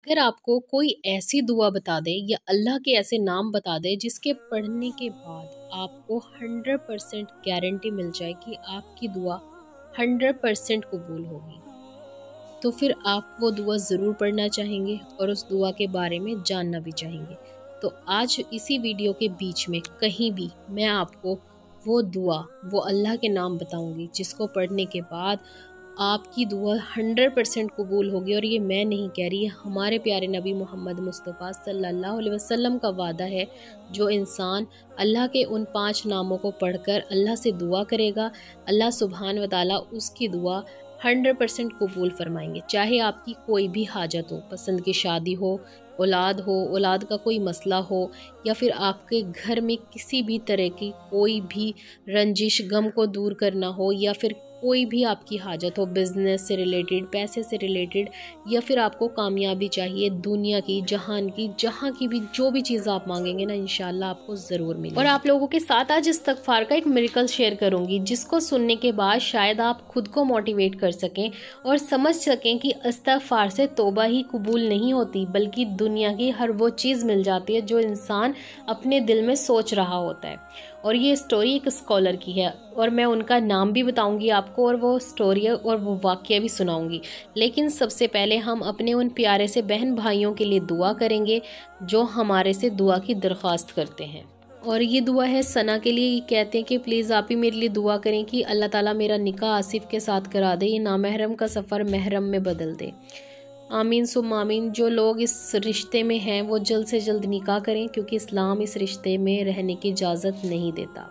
अगर आपको कोई ऐसी दुआ बता दे या अल्लाह के ऐसे नाम बता दे जिसके पढ़ने के बाद आपको 100% गारंटी मिल जाए कि आपकी दुआ 100% कबूल होगी, तो फिर आप वो दुआ ज़रूर पढ़ना चाहेंगे और उस दुआ के बारे में जानना भी चाहेंगे। तो आज इसी वीडियो के बीच में कहीं भी मैं आपको वो दुआ, वो अल्लाह के नाम बताऊंगी जिसको पढ़ने के बाद आपकी दुआ 100% कबूल होगी। और ये मैं नहीं कह रही, हमारे प्यारे नबी मोहम्मद मुस्तफ़ा सल्लल्लाहु अलैहि वसल्लम का वादा है। जो इंसान अल्लाह के उन 5 नामों को पढ़कर अल्लाह से दुआ करेगा, अल्लाह सुब्हान व तआला उसकी दुआ 100% कबूल फरमाएंगे। चाहे आपकी कोई भी हाजत हो, पसंद की शादी हो, औलाद का कोई मसला हो, या फिर आपके घर में किसी भी तरह की कोई भी रंजिश गम को दूर करना हो, या फिर कोई भी आपकी हाजत हो, बिजनेस से रिलेटेड, पैसे से रिलेटेड, या फिर आपको कामयाबी चाहिए दुनिया की, जहान की, जहाँ की भी जो भी चीज़ आप मांगेंगे ना, इंशाल्लाह आपको ज़रूर मिलेगी। और आप लोगों के साथ आज इस्तगफार का एक मिरेकल शेयर करूंगी जिसको सुनने के बाद शायद आप खुद को मोटिवेट कर सकें और समझ सकें कि इस्तगफार से तौबा ही कबूल नहीं होती, बल्कि दुनिया की हर वो चीज़ मिल जाती है जो इंसान अपने दिल में सोच रहा होता है। और ये स्टोरी एक स्कॉलर की है और मैं उनका नाम भी बताऊंगी आपको, और वो स्टोरी और वो वाक़या भी सुनाऊंगी। लेकिन सबसे पहले हम अपने उन प्यारे से बहन भाइयों के लिए दुआ करेंगे जो हमारे से दुआ की दरख्वास्त करते हैं। और ये दुआ है सना के लिए। ये कहते हैं कि प्लीज़ आप ही मेरे लिए दुआ करें कि अल्लाह ताला मेरा निकाह आसिफ के साथ करा दे, ये नामहरम का सफ़र महरम में बदल दे। आमीन सुम आमीन। जो लोग इस रिश्ते में हैं वो जल्द से जल्द निकाह करें, क्योंकि इस्लाम इस रिश्ते में रहने की इजाज़त नहीं देता।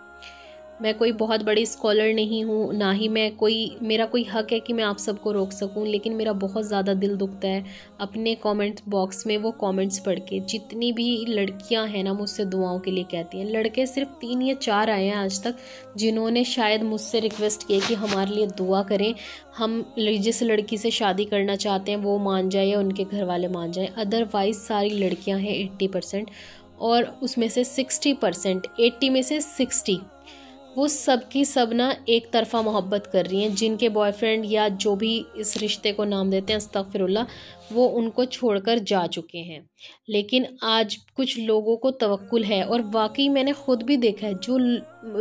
मैं कोई बहुत बड़ी स्कॉलर नहीं हूँ, ना ही मेरा कोई हक है कि मैं आप सबको रोक सकूँ, लेकिन मेरा बहुत ज़्यादा दिल दुखता है अपने कमेंट बॉक्स में वो कमेंट्स पढ़ के। जितनी भी लड़कियाँ हैं ना मुझसे दुआओं के लिए कहती हैं, लड़के सिर्फ 3 या 4 आए हैं आज तक जिन्होंने शायद मुझसे रिक्वेस्ट किया कि हमारे लिए दुआ करें, हम जिस लड़की से शादी करना चाहते हैं वो मान जाए या उनके घर वाले मान जाएँ। अदरवाइज़ सारी लड़कियाँ हैं 80%, और उसमें से 60%, 80 में से 60 वो सब की सब ना एक तरफा मोहब्बत कर रही हैं। जिनके बॉयफ्रेंड या जो भी इस रिश्ते को नाम देते हैं अस्तगफिरुल्लाह, वो उनको छोड़कर जा चुके हैं। लेकिन आज कुछ लोगों को तवक्कुल है, और वाकई मैंने खुद भी देखा है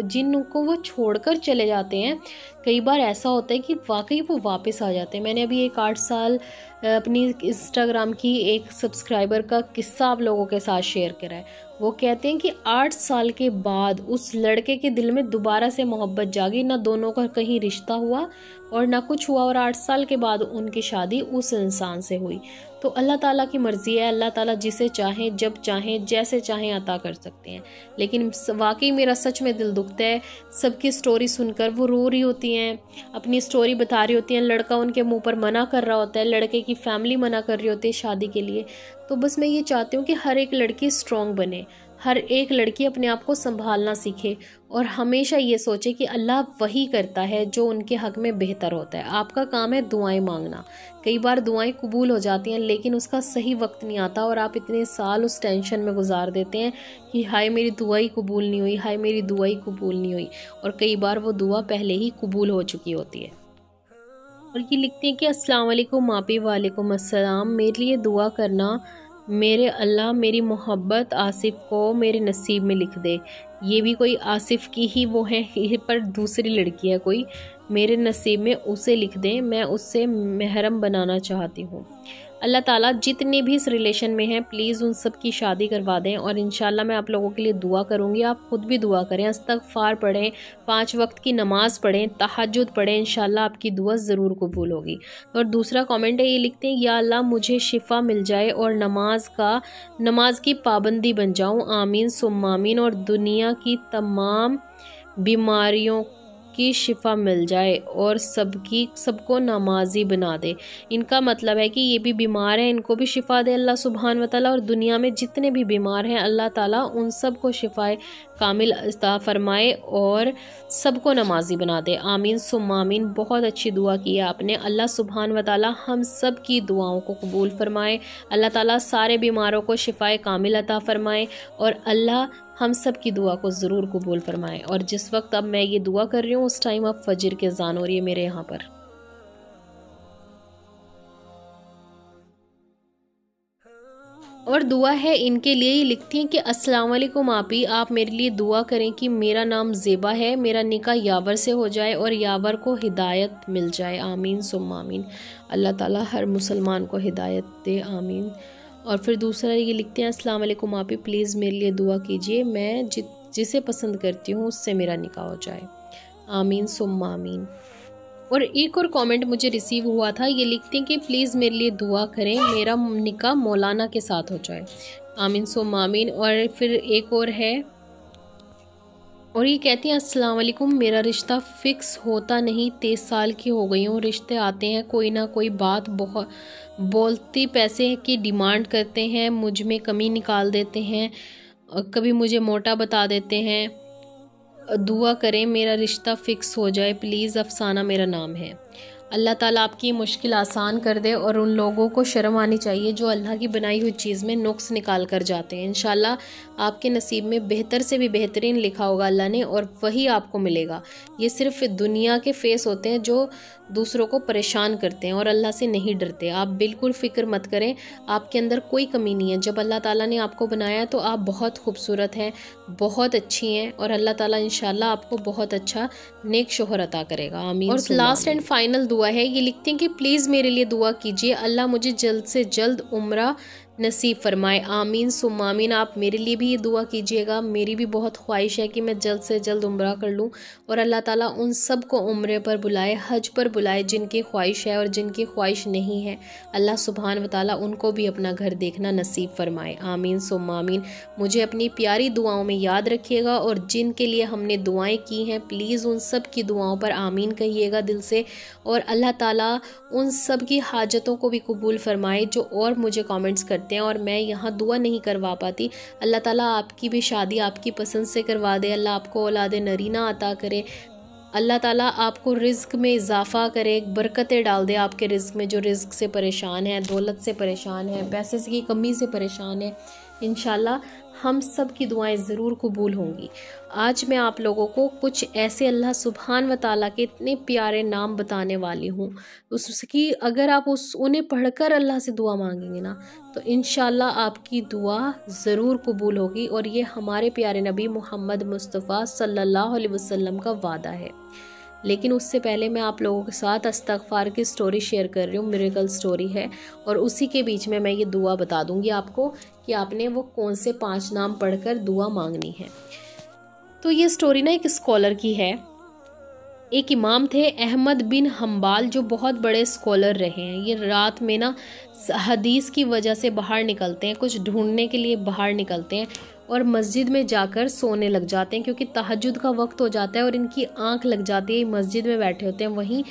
जिनको वो छोड़कर चले जाते हैं, कई बार ऐसा होता है कि वाकई वो वापस आ जाते हैं। मैंने अभी एक 8 साल अपनी इंस्टाग्राम की एक सब्सक्राइबर का किस्सा आप लोगों के साथ शेयर करा है। वो कहते हैं कि 8 साल के बाद उस लड़के के दिल में दोबारा से मोहब्बत जागी, ना दोनों का कहीं रिश्ता हुआ और ना कुछ हुआ, और 8 साल के बाद उनकी शादी उस इंसान से हुई। तो अल्लाह ताला की मर्ज़ी है, अल्लाह ताला जिसे चाहें, जब चाहें, जैसे चाहें अता कर सकते हैं। लेकिन वाकई मेरा सच में दिल दुखता है सबकी स्टोरी सुनकर। वो रो रही होती हैं, अपनी स्टोरी बता रही होती हैं, लड़का उनके मुंह पर मना कर रहा होता है, लड़के की फैमिली मना कर रही होती है शादी के लिए। तो बस मैं ये चाहती हूँ कि हर एक लड़की स्ट्रॉन्ग बने, हर एक लड़की अपने आप को संभालना सीखे, और हमेशा ये सोचे कि अल्लाह वही करता है जो उनके हक में बेहतर होता है। आपका काम है दुआएं मांगना। कई बार दुआएं कबूल हो जाती हैं, लेकिन उसका सही वक्त नहीं आता, और आप इतने साल उस टेंशन में गुजार देते हैं कि हाय मेरी दुआ ही कबूल नहीं हुई, हाय मेरी दुआ ही कबूल नहीं हुई। और कई बार वो दुआ पहले ही कबूल हो चुकी होती है। और ये लिखते हैं कि अस्सलाम वालेकुम मापी, वालेकुम अस्सलाम। मेरे लिए दुआ करना, मेरे अल्लाह मेरी मोहब्बत आसिफ को मेरे नसीब में लिख दे। ये भी कोई आसिफ की ही वो है, पर दूसरी लड़की है कोई, मेरे नसीब में उसे लिख दें, मैं उससे महरम बनाना चाहती हूँ। अल्लाह ताला जितने भी इस रिलेशन में हैं प्लीज़ उन सब की शादी करवा दें। और इंशाल्लाह मैं आप लोगों के लिए दुआ करूँगी, आप खुद भी दुआ करें, इस्तगफार पढ़ें, 5 वक्त की नमाज़ पढ़ें, तहज्जुद पढ़ें, इंशाल्लाह आपकी दुआ ज़रूर कबूल होगी। और दूसरा कमेंट है, ये लिखते हैं, या अल्लाह मुझे शिफा मिल जाए और नमाज की पाबंदी बन जाऊँ, आमीन सुम्मा आमीन। और दुनिया की तमाम बीमारियों की शिफा मिल जाए और सबको नमाजी बना दे। इनका मतलब है कि ये भी बीमार हैं, इनको भी शिफा दे अल्लाह सुब्हान व तआला, और दुनिया में जितने भी बीमार हैं अल्लाह ताला उन सबको शिफाए कामिल अता फरमाए और सबको नमाजी बना दे, आमीन सुम्मा आमीन। बहुत अच्छी दुआ की है आपने। अल्लाह सुब्हान व तआला हम सब की दुआओं को कबूल फरमाए, अल्लाह ताला सारे बीमारों को शिफाए कामिल अता फरमाए, और अल्लाह हम सब की दुआ को ज़रूर कबूल फरमाए। और जिस वक्त अब मैं ये दुआ कर रही हूँ उस टाइम अब फजर के अज़ान हो रही है मेरे यहाँ पर। और दुआ है इनके लिए, ये लिखती हैं कि अस्सलाम वालेकुम आपी, आप मेरे लिए दुआ करें कि मेरा नाम ज़ेबा है, मेरा निकाह यावर से हो जाए और यावर को हिदायत मिल जाए, आमीन सुम्मा आमीन। अल्लाह ताला हर मुसलमान को हिदायत दे, आमीन। और फिर दूसरा ये लिखते हैं अस्सलाम वालेकुम आपी, प्लीज़ मेरे लिए दुआ कीजिए, मैं जिसे पसंद करती हूँ उससे मेरा निकाह हो जाए, आमीन सुम्मा आमीन। और एक और कमेंट मुझे रिसीव हुआ था, ये लिखते हैं कि प्लीज़ मेरे लिए दुआ करें, मेरा निकाह मौलाना के साथ हो जाए, आमीन सुम्मा आमीन। और फिर एक और है, और ये कहती हैं अस्सलाम वालेकुम, मेरा रिश्ता फ़िक्स होता नहीं, 23 साल की हो गई हूँ, रिश्ते आते हैं, कोई ना कोई बात बहुत बोलती पैसे की डिमांड करते हैं, मुझ में कमी निकाल देते हैं, कभी मुझे मोटा बता देते हैं, दुआ करें मेरा रिश्ता फ़िक्स हो जाए प्लीज़। अफसाना मेरा नाम है। अल्लाह ताला आपकी मुश्किल आसान कर दे, और उन लोगों को शर्म आनी चाहिए जो अल्लाह की बनाई हुई चीज़ में नुक्स निकाल कर जाते हैं। इंशाल्लाह आपके नसीब में बेहतर से भी बेहतरीन लिखा होगा अल्लाह ने, और वही आपको मिलेगा। ये सिर्फ दुनिया के फेस होते हैं जो दूसरों को परेशान करते हैं और अल्लाह से नहीं डरते। आप बिल्कुल फ़िक्र मत करें, आपके अंदर कोई कमी नहीं है। जब अल्लाह ताला ने आपको बनाया तो आप बहुत खूबसूरत हैं, बहुत अच्छी हैं, और अल्लाह ताला इंशाल्लाह आपको बहुत अच्छा नेक शोहर अता करेगा, आमीन। और लास्ट एंड फाइनल दुआ है, ये लिखते हैं कि प्लीज़ मेरे लिए दुआ कीजिए, अल्लाह मुझे जल्द से जल्द उम्रा नसीब फरमाए, आमीन सुम्मा आमीन। आप मेरे लिए भी ये दुआ कीजिएगा, मेरी भी बहुत ख्वाहिश है कि मैं जल्द से जल्द उम्रा कर लूँ, और अल्लाह ताला उन सब को उम्रे पर बुलाए, हज पर बुलाए जिनकी ख्वाहिश है, और जिनकी ख्वाहिश नहीं है अल्लाह सुभान व तआला उनको भी अपना घर देखना नसीब फरमाए, आमीन सुम्मा आमीन। मुझे अपनी प्यारी दुआओं में याद रखिएगा, और जिनके लिए हमने दुआएं की हैं प्लीज़ उन सब की दुआओं पर आमीन कहिएगा दिल से, और अल्लाह ताला उन सब की हाजतों को भी कबूल फरमाए जो और मुझे कमेंट्स करते हैं और मैं यहाँ दुआ नहीं करवा पाती। अल्लाह ताला आपकी भी शादी आपकी पसंद से करवा दे, अल्लाह आपको औलाद नरीना अता करे, अल्लाह ताला आपको रिज़्क में इजाफ़ा करे, बरकतें डाल दे आपके रिज़्क में। जो रिज़्क से परेशान है, दौलत से परेशान है, पैसे की कमी से परेशान है, इंशाल्लाह हम सब की दुआएं ज़रूर कबूल होंगी। आज मैं आप लोगों को कुछ ऐसे अल्लाह सुभान व ताला के इतने प्यारे नाम बताने वाली हूँ, उसकी अगर आप उन्हें पढ़कर अल्लाह से दुआ मांगेंगे ना तो इंशाल्लाह आपकी दुआ ज़रूर कबूल होगी, और ये हमारे प्यारे नबी मोहम्मद मुस्तफ़ा सल्लल्लाहु अलैहि वसल्लम का वादा है। लेकिन उससे पहले मैं आप लोगों के साथ इस्तग़फ़ार की स्टोरी शेयर कर रही हूँ, मिरेकल स्टोरी है, और उसी के बीच में मैं ये दुआ बता दूँगी आपको कि आपने वो कौन से 5 नाम पढ़कर दुआ मांगनी है। तो ये स्टोरी ना एक स्कॉलर की है। एक इमाम थे अहमद बिन हम्बाल, जो बहुत बड़े स्कॉलर रहे हैं। ये रात में ना हदीस की वजह से बाहर निकलते हैं, कुछ ढूंढने के लिए बाहर निकलते हैं, और मस्जिद में जाकर सोने लग जाते हैं क्योंकि तहज्जुद का वक्त हो जाता है और इनकी आंख लग जाती है। मस्जिद में बैठे होते हैं, वहीं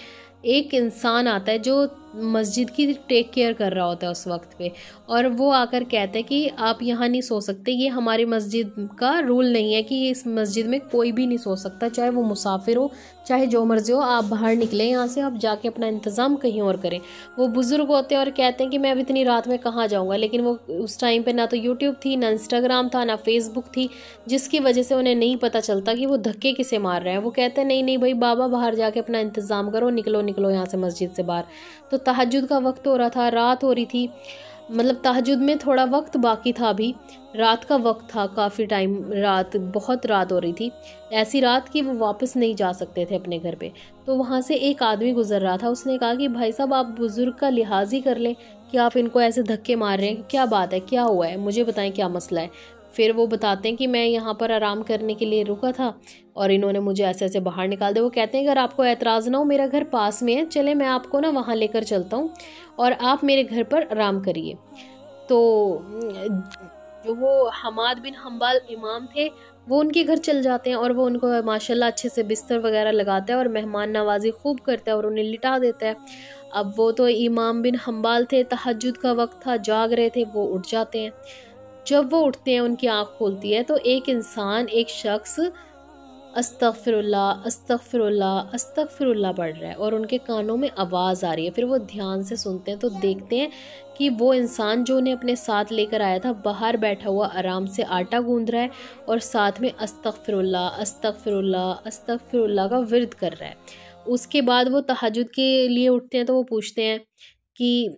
एक इंसान आता है जो मस्जिद की टेक केयर कर रहा होता है उस वक्त पे, और वो आकर कहता है कि आप यहाँ नहीं सो सकते, ये हमारी मस्जिद का रूल नहीं है कि इस मस्जिद में कोई भी नहीं सो सकता, चाहे वो मुसाफिर हो चाहे जो मर्जी हो, आप बाहर निकलें यहाँ से, आप जाके अपना इंतज़ाम कहीं और करें। वो बुज़ुर्ग होते हैं और कहते हैं कि मैं अब इतनी रात में कहाँ जाऊँगा, लेकिन वो उस टाइम पर ना तो यूट्यूब थी, ना इंस्टाग्राम था, ना फेसबुक थी, जिसकी वजह से उन्हें नहीं पता चलता कि वो धक्के किसे मार रहे हैं। वो कहते हैं नहीं नहीं भाई बाबा, बाहर जाके अपना इंतज़ाम करो, निकलो निकलो यहाँ से मस्जिद से बाहर। तो तहज्जुद का वक्त हो रहा था, रात हो रही थी, मतलब तहज्जुद में थोड़ा वक्त बाकी था, अभी रात का वक्त था, काफ़ी टाइम रात, बहुत रात हो रही थी, ऐसी रात कि वो वापस नहीं जा सकते थे अपने घर पे। तो वहाँ से एक आदमी गुजर रहा था, उसने कहा कि भाई साहब आप बुज़ुर्ग का लिहाज ही कर लें कि आप इनको ऐसे धक्के मार रहे हैं, क्या बात है, क्या हुआ है, मुझे बताएं क्या मसला है। फिर वो बताते हैं कि मैं यहाँ पर आराम करने के लिए रुका था और इन्होंने मुझे ऐसे ऐसे बाहर निकाल दिया। वो कहते हैं अगर आपको एतराज़ ना हो, मेरा घर पास में है, चले मैं आपको ना वहाँ लेकर चलता हूँ और आप मेरे घर पर आराम करिए। तो जो वो हमाद बिन हम्बाल इमाम थे वो उनके घर चल जाते हैं और वो उनको माशाल्लाह अच्छे से बिस्तर वगैरह लगाता है और मेहमान नवाजी खूब करता है और उन्हें लिटा देता है। अब वो तो इमाम बिन हम्बाल थे, तहज्जुद का वक्त था, जाग रहे थे, वो उठ जाते हैं। जब वो उठते हैं, उनकी आँख खुलती है तो एक इंसान, एक शख्स अस्तगफिरुल्लाह अस्तगफिरुल्लाह अस्तगफिरुल्लाह पढ़ रहा है और उनके कानों में आवाज़ आ रही है। फिर वो ध्यान से सुनते हैं तो देखते हैं कि वो इंसान जो उन्हें अपने साथ लेकर आया था बाहर बैठा हुआ आराम से आटा गूंद रहा है और साथ में अस्तगफिरुल्लाह अस्तगफिरुल्लाह अस्तगफिरुल्लाह का विर्द कर रहा है। उसके बाद वो तहज्जुद के लिए उठते हैं तो वो पूछते हैं कि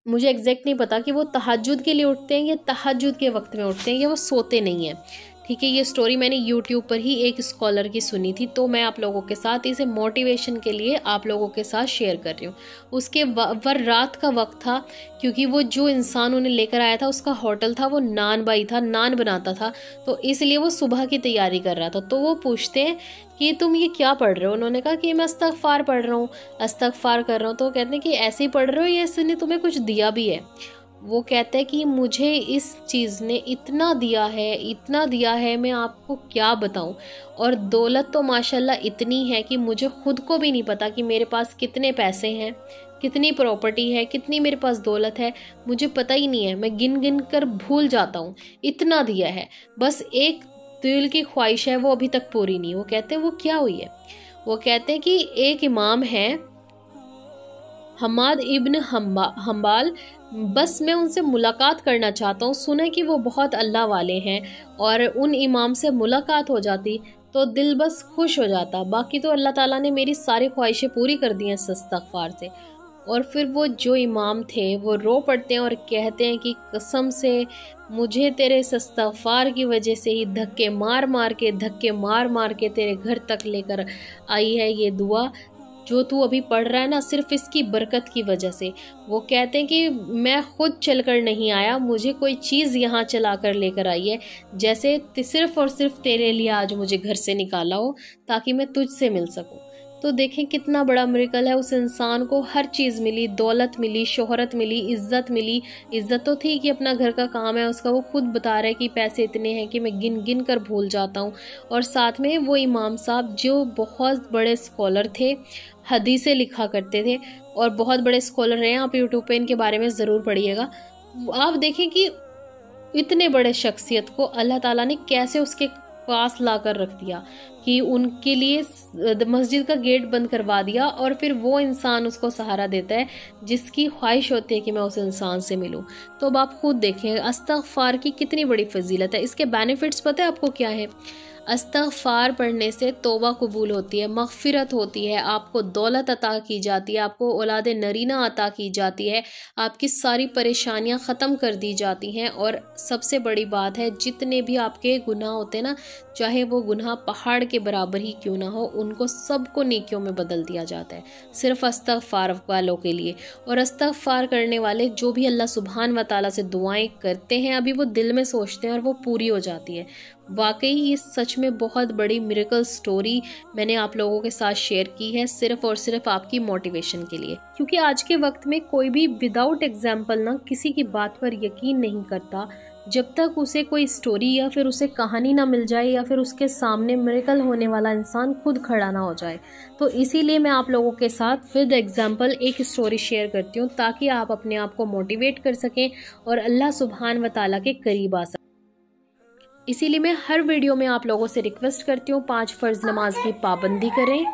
मुझे एग्जैक्ट नहीं पता कि वो तहज्जुद के लिए उठते हैं या तहज्जुद के वक्त में उठते हैं या वो सोते नहीं हैं। ठीक है, ये स्टोरी मैंने यूट्यूब पर ही एक स्कॉलर की सुनी थी, तो मैं आप लोगों के साथ इसे मोटिवेशन के लिए आप लोगों के साथ शेयर कर रही हूँ। उसके वर रात का वक्त था, क्योंकि वो जो इंसान उन्हें लेकर आया था उसका होटल था, वो नान बाई था, नान बनाता था, तो इसलिए वो सुबह की तैयारी कर रहा था। तो वो पूछते हैं कि तुम ये क्या पढ़ रहे हो? उन्होंने कहा कि मैं इस्तग़फ़ार पढ़ रहा हूँ, इस्तग़फ़ार कर रहा हूँ। तो वो कहते हैं कि ऐसे ही पढ़ रहे हो या इसने तुम्हें कुछ दिया भी है? वो कहते हैं कि मुझे इस चीज़ ने इतना दिया है, इतना दिया है, मैं आपको क्या बताऊं। और दौलत तो माशाल्लाह इतनी है कि मुझे खुद को भी नहीं पता कि मेरे पास कितने पैसे हैं, कितनी प्रॉपर्टी है, कितनी मेरे पास दौलत है, मुझे पता ही नहीं है। मैं गिन गिन कर भूल जाता हूँ, इतना दिया है। बस एक दिल की ख्वाहिश है, वो अभी तक पूरी नहीं। वो कहते हैं वो क्या हुई है? वो कहते हैं कि एक इमाम है, हमाद इब्न हम्बाल, बस मैं उनसे मुलाकात करना चाहता हूँ। सुना कि वो बहुत अल्लाह वाले हैं, और उन इमाम से मुलाकात हो जाती तो दिल बस खुश हो जाता। बाकी तो अल्लाह ताला ने मेरी सारी ख्वाहिशें पूरी कर दी हैं इस इस्तग़फ़ार से। और फिर वो जो इमाम थे वो रो पड़ते हैं और कहते हैं कि कसम से मुझे तेरे इस इस्तग़फ़ार की वजह से ही धक्के मार मार के तेरे घर तक लेकर आई है ये दुआ जो तू अभी पढ़ रहा है ना, सिर्फ इसकी बरकत की वजह से। वो कहते हैं कि मैं खुद चलकर नहीं आया, मुझे कोई चीज़ यहाँ चला कर लेकर आई है, जैसे सिर्फ और सिर्फ तेरे लिए आज मुझे घर से निकाला हो ताकि मैं तुझसे मिल सकूँ। तो देखें कितना बड़ा मिरेकल है। उस इंसान को हर चीज़ मिली, दौलत मिली, शोहरत मिली, इज़्ज़त मिली। इज़्ज़त तो थी कि अपना घर का काम है उसका, वो खुद बता रहा है कि पैसे इतने हैं कि मैं गिन गिन कर भूल जाता हूँ। और साथ में वो इमाम साहब जो बहुत बड़े स्कॉलर थे, हदीसें लिखा करते थे और बहुत बड़े स्कॉलर हैं। आप यूट्यूब पे इनके बारे में ज़रूर पढ़िएगा। आप देखें कि इतने बड़े शख्सियत को अल्लाह ताला ने कैसे उसके पास ला कर रख दिया कि उनके लिए मस्जिद का गेट बंद करवा दिया, और फिर वो इंसान उसको सहारा देता है जिसकी ख्वाहिश होती है कि मैं उस इंसान से मिलूं। तो अब आप खुद देखें इस्तग़फ़ार की कितनी बड़ी फजीलत है। इसके बेनिफिट्स पता है आपको क्या है? इस्तग़फ़ार पढ़ने से तौबा कबूल होती है, मग़फ़िरत होती है, आपको दौलत अता की जाती है, आपको औलाद नरीना अता की जाती है, आपकी सारी परेशानियां ख़त्म कर दी जाती हैं। और सबसे बड़ी बात है, जितने भी आपके गुनाह होते हैं ना, चाहे वो गुनाह पहाड़ के बराबर ही क्यों ना हो, उनको सबको नेकियों में बदल दिया जाता है, सिर्फ इस्तग़फ़ार वालों के लिए। और इस्तग़फ़ार करने वाले जो भी अल्लाह सुब्हान व तआला से दुआएं करते हैं, अभी वो दिल में सोचते हैं और वो पूरी हो जाती है। वाकई ये सच में बहुत बड़ी मिरेकल स्टोरी मैंने आप लोगों के साथ शेयर की है, सिर्फ और सिर्फ आपकी मोटिवेशन के लिए। क्योंकि आज के वक्त में कोई भी विदाउट एग्जाम्पल ना किसी की बात पर यकीन नहीं करता, जब तक उसे कोई स्टोरी या फिर उसे कहानी ना मिल जाए या फिर उसके सामने मिरेकल होने वाला इंसान खुद खड़ा ना हो जाए। तो इसीलिए मैं आप लोगों के साथ विद एग्जाम्पल एक स्टोरी शेयर करती हूँ, ताकि आप अपने आप को मोटिवेट कर सकें और अल्लाह सुब्हान व तआला के करीब आ सकें। इसीलिए मैं हर वीडियो में आप लोगों से रिक्वेस्ट करती हूँ 5 फ़र्ज़ नमाज की पाबंदी करें,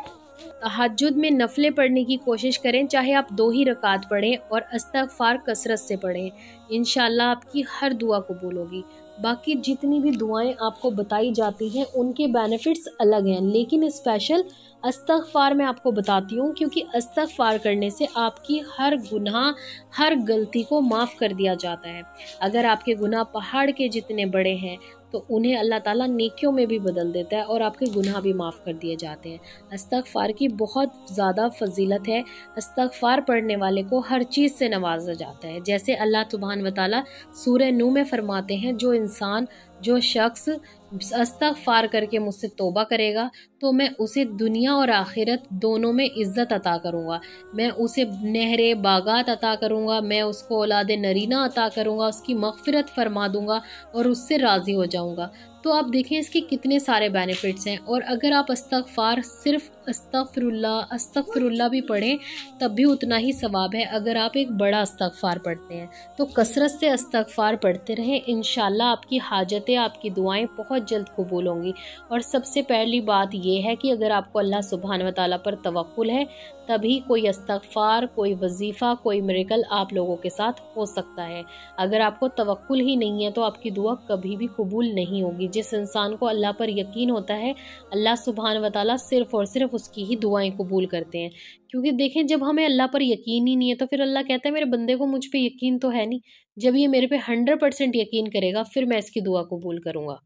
तहज्जुद में नफले पढ़ने की कोशिश करें, चाहे आप 2 ही रकात पढ़ें, और इस्तग़फ़ार कसरत से पढ़ें। इंशाल्लाह आपकी हर दुआ कबूल होगी। बाकी जितनी भी दुआएं आपको बताई जाती हैं उनके बेनिफिट्स अलग हैं, लेकिन स्पेशल इस्तग़फ़ार मैं आपको बताती हूँ, क्योंकि इस्तग़फ़ार करने से आपकी हर गुनाह, हर गलती को माफ़ कर दिया जाता है। अगर आपके गुनाह पहाड़ के जितने बड़े हैं तो उन्हें अल्लाह ताला नेकियों में भी बदल देता है और आपके गुनाह भी माफ़ कर दिए जाते हैं। इस्तग़फ़ार की बहुत ज़्यादा फजीलत है। इस्तग़फ़ार पढ़ने वाले को हर चीज़ से नवाजा जाता है। जैसे अल्लाह सुब्हान व तआला सूरह नूह में फरमाते हैं, जो शख्स इस्तग़फ़ार करके मुझसे तौबा करेगा तो मैं उसे दुनिया और आखिरत दोनों में इज़्ज़त अता करूँगा, मैं उसे नहरें बागात अता करूँगा, मैं उसको औलाद नरीना अता करूँगा, उसकी मग़फ़िरत फरमा दूँगा और उससे राज़ी हो जाऊँगा। तो आप देखें इसके कितने सारे बेनिफिट्स हैं। और अगर आप इस्तग़फ़ार सिर्फ अस्तग़फ़िरुल्लाह भी पढ़ें तब भी उतना ही सवाब है, अगर आप एक बड़ा इस्तग़फ़ार पढ़ते हैं। तो कसरत से इस्तग़फ़ार पढ़ते रहें, इंशाल्लाह आपकी हाजतें हैं आपकी दुआएं बहुत जल्द कबूल होंगी। और सबसे पहली बात यह है कि अगर आपको अल्लाह सुब्हान व तआला पर तवक्कुल है तभी कोई इस्तग़फ़ार, कोई वजीफ़ा, कोई मिरेकल आप लोगों के साथ हो सकता है। अगर आपको तवक्कुल ही नहीं है तो आपकी दुआ कभी भी कबूल नहीं होगी। जिस इंसान को अल्लाह पर यकीन होता है, अल्लाह सुब्हान व तआला सिर्फ़ और सिर्फ उसकी ही दुआएं कबूल करते हैं। क्योंकि देखें, जब हमें अल्लाह पर यकीन ही नहीं है तो फिर अल्लाह कहता है मेरे बंदे को मुझ पे यकीन तो है नहीं। जब ये मेरे पे 100% यकीन करेगा फिर मैं इसकी दुआ कबूल करूँगा।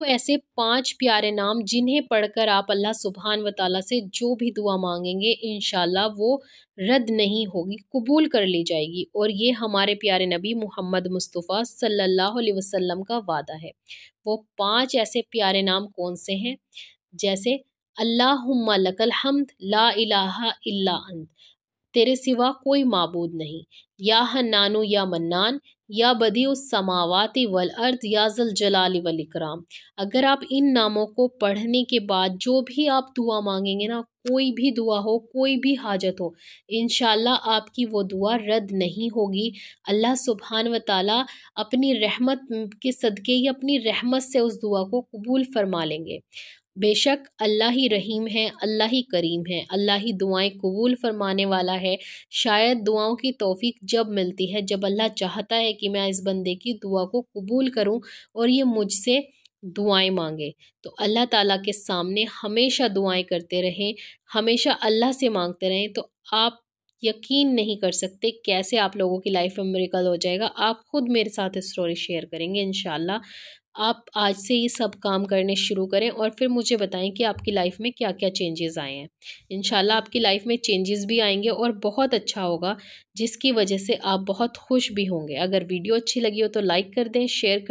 तो ऐसे 5 प्यारे नाम जिन्हें पढ़कर आप अल्लाह सुब्हान व तआला से जो भी दुआ मांगेंगे इंशाल्लाह वो रद्द नहीं होगी, कबूल कर ली जाएगी। और ये हमारे प्यारे नबी मोहम्मद मुस्तफ़ा सल्लल्लाहु अलैहि वसल्लम का वादा है। वो 5 ऐसे प्यारे नाम कौन से हैं? जैसे अल्लाहुम्मा लकल हम्द ला इलाहा इल्ला अंत, तेरे सिवा कोई माबूद नहीं। या हन्नानु या मन्नान, या बदीउस समावाति वल अर्द, या ज़ल जलाली वल इकराम। अगर आप इन नामों को पढ़ने के बाद जो भी आप दुआ मांगेंगे ना, कोई भी दुआ हो, कोई भी हाजत हो, इंशाल्लाह आपकी वो दुआ रद्द नहीं होगी। अल्लाह सुब्हान व तआला अपनी रहमत के सदके या अपनी रहमत से उस दुआ को कबूल फरमा लेंगे। बेशक अल्लाह ही रहीम है, अल्लाह ही करीम है, अल्लाह ही दुआएं कबूल फरमाने वाला है। शायद दुआओं की तौफीक जब मिलती है जब अल्लाह चाहता है कि मैं इस बंदे की दुआ को कबूल करूं और ये मुझसे दुआएं मांगे। तो अल्लाह ताला के सामने हमेशा दुआएं करते रहें, हमेशा अल्लाह से मांगते रहें। तो आप यकीन नहीं कर सकते कैसे आप लोगों की लाइफ में मिरेकल हो जाएगा। आप खुद मेरे साथ स्टोरी शेयर करेंगे इंशाल्लाह। आप आज से ये सब काम करने शुरू करें और फिर मुझे बताएं कि आपकी लाइफ में क्या क्या चेंजेस आए हैं। इंशाल्लाह आपकी लाइफ में चेंजेस भी आएंगे और बहुत अच्छा होगा, जिसकी वजह से आप बहुत खुश भी होंगे। अगर वीडियो अच्छी लगी हो तो लाइक कर दें, शेयर कर